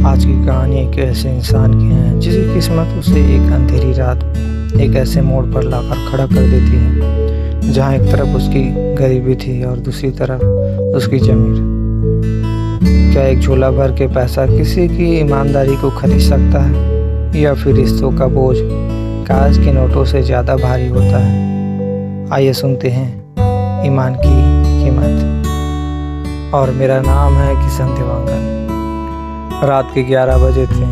आज की कहानी एक ऐसे इंसान की है जिसकी किस्मत उसे एक अंधेरी रात एक ऐसे मोड़ पर लाकर खड़ा कर देती है जहां एक तरफ उसकी गरीबी थी और दूसरी तरफ उसकी ज़मीर। क्या एक झोला भर के पैसा किसी की ईमानदारी को खरीद सकता है, या फिर रिश्तों का बोझ कागज के नोटों से ज़्यादा भारी होता है? आइए सुनते हैं ईमान की कीमत। और मेरा नाम है किशन देवांगन। रात के 11 बजे थे।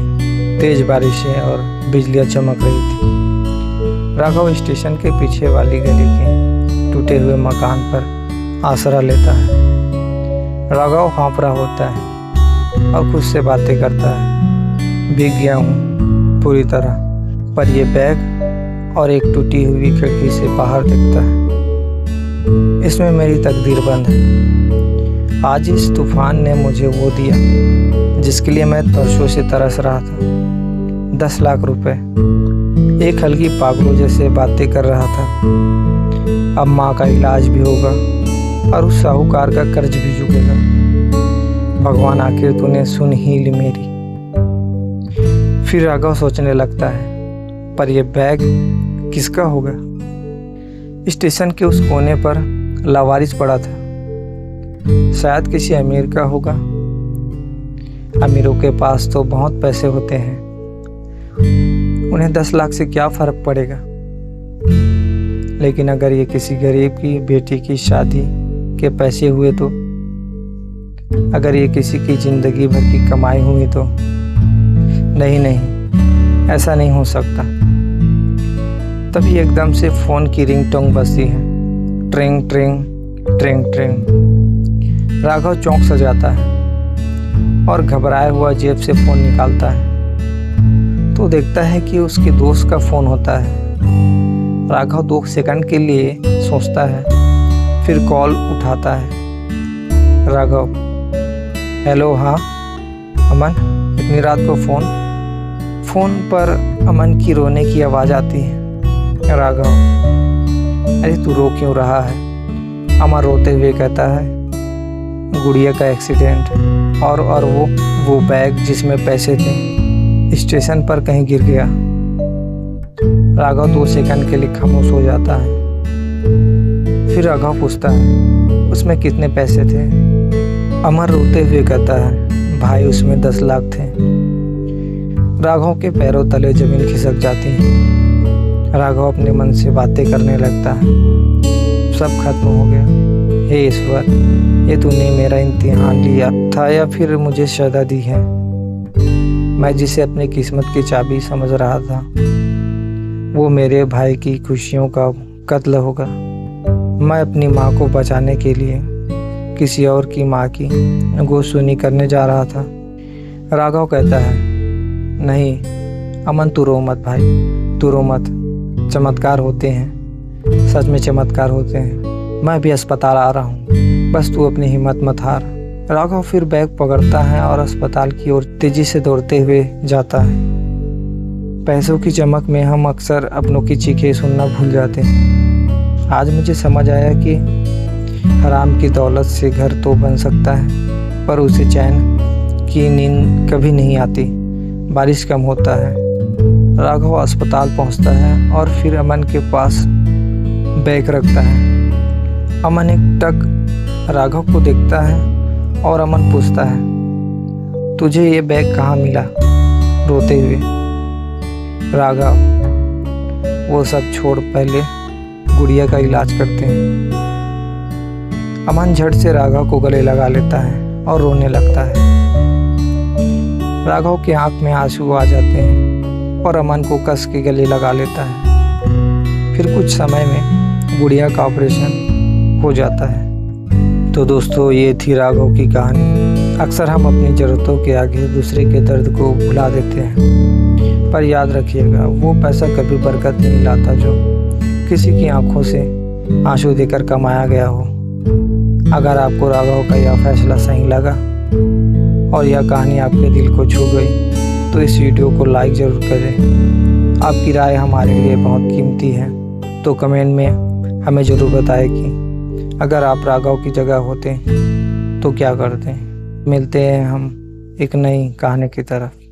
तेज बारिशें और बिजलियां चमक रही थी। राघव स्टेशन के पीछे वाली गली के टूटे हुए मकान पर आसरा लेता है। राघव हाँफ रहा होता है और खुद से बातें करता है। भीग गया हूँ पूरी तरह, पर ये बैग और एक टूटी हुई खिड़की से बाहर दिखता है। इसमें मेरी तकदीर बंद है। आज इस तूफान ने मुझे वो दिया जिसके लिए मैं वर्षों से तरस रहा था। 10 लाख रुपए। एक हल्की पागलों जैसे बातें कर रहा था। अब माँ का इलाज भी होगा और उस साहूकार का कर्ज भी चुकेगा। भगवान आखिर तूने सुन ही ली मेरी। फिर राघव सोचने लगता है, पर यह बैग किसका होगा? स्टेशन के उस कोने पर लावारिस पड़ा था। शायद किसी अमीर का होगा। अमीरों के पास तो बहुत पैसे होते हैं, उन्हें 10 लाख से क्या फर्क पड़ेगा। लेकिन अगर ये किसी गरीब की बेटी की शादी के पैसे हुए तो, अगर ये किसी की जिंदगी भर की कमाई हुई तो? नहीं, ऐसा नहीं हो सकता। तभी एकदम से फोन की रिंगटोन बजती है। ट्रिंग ट्रिंग ट्रिंग ट्रिंग। राघव चौंक सा जाता है और घबराया हुआ जेब से फोन निकालता है तो देखता है कि उसके दोस्त का फोन होता है। राघव 2 सेकंड के लिए सोचता है, फिर कॉल उठाता है। राघव, हेलो। हाँ अमन, इतनी रात को फोन पर अमन की रोने की आवाज़ आती है। राघव, अरे तू रो क्यों रहा है? अमन रोते हुए कहता है, गुड़िया का एक्सीडेंट और वो बैग जिसमें पैसे थे स्टेशन पर कहीं गिर गया। राघव 2 सेकंड के लिए खामोश हो जाता है। फिर राघव पूछता है, उसमें कितने पैसे थे? अमर रोते हुए कहता है, भाई उसमें 10 लाख थे। राघव के पैरों तले जमीन खिसक जाती है। राघव अपने मन से बातें करने लगता है, सब खत्म हो गया। हे ईश्वर, ये तूने मेरा इम्तिहान लिया था या फिर मुझे सजा दी है? मैं जिसे अपनी किस्मत की चाबी समझ रहा था, वो मेरे भाई की खुशियों का कत्ल होगा। मैं अपनी माँ को बचाने के लिए किसी और की माँ की गोशुनी करने जा रहा था। राघव कहता है, नहीं अमन, तू रो मत भाई, तू रो मत। चमत्कार होते हैं, सच में चमत्कार होते हैं। मैं भी अस्पताल आ रहा हूँ, बस तू अपनी हिम्मत मत हार। राघव फिर बैग पकड़ता है और अस्पताल की ओर तेजी से दौड़ते हुए जाता है। पैसों की चमक में हम अक्सर अपनों की चीखें सुनना भूल जाते हैं। आज मुझे समझ आया कि हराम की दौलत से घर तो बन सकता है, पर उसे चैन की नींद कभी नहीं आती। बारिश कम होता है। राघव अस्पताल पहुंचता है और फिर अमन के पास बैग रखता है। अमन एक टक राघव को देखता है और अमन पूछता है, तुझे ये बैग कहाँ मिला? रोते हुए। राघव, वो सब छोड़, पहले गुड़िया का इलाज करते हैं। अमन झट से राघव को गले लगा लेता है और रोने लगता है। राघव की आंख में आंसू आ जाते हैं और अमन को कस के गले लगा लेता है। फिर कुछ समय में गुड़िया का ऑपरेशन हो जाता है। तो दोस्तों, ये थी राघव की कहानी। अक्सर हम अपनी ज़रूरतों के आगे दूसरे के दर्द को भुला देते हैं, पर याद रखिएगा, वो पैसा कभी बरकत नहीं लाता जो किसी की आंखों से आंसू देकर कमाया गया हो। अगर आपको राघव का यह फैसला सही लगा और यह कहानी आपके दिल को छू गई तो इस वीडियो को लाइक ज़रूर करें। आपकी राय हमारे लिए बहुत कीमती है, तो कमेंट में हमें ज़रूर बताएं कि अगर आप राघव की जगह होते तो क्या करते। मिलते हैं हम एक नई कहानी की तरफ।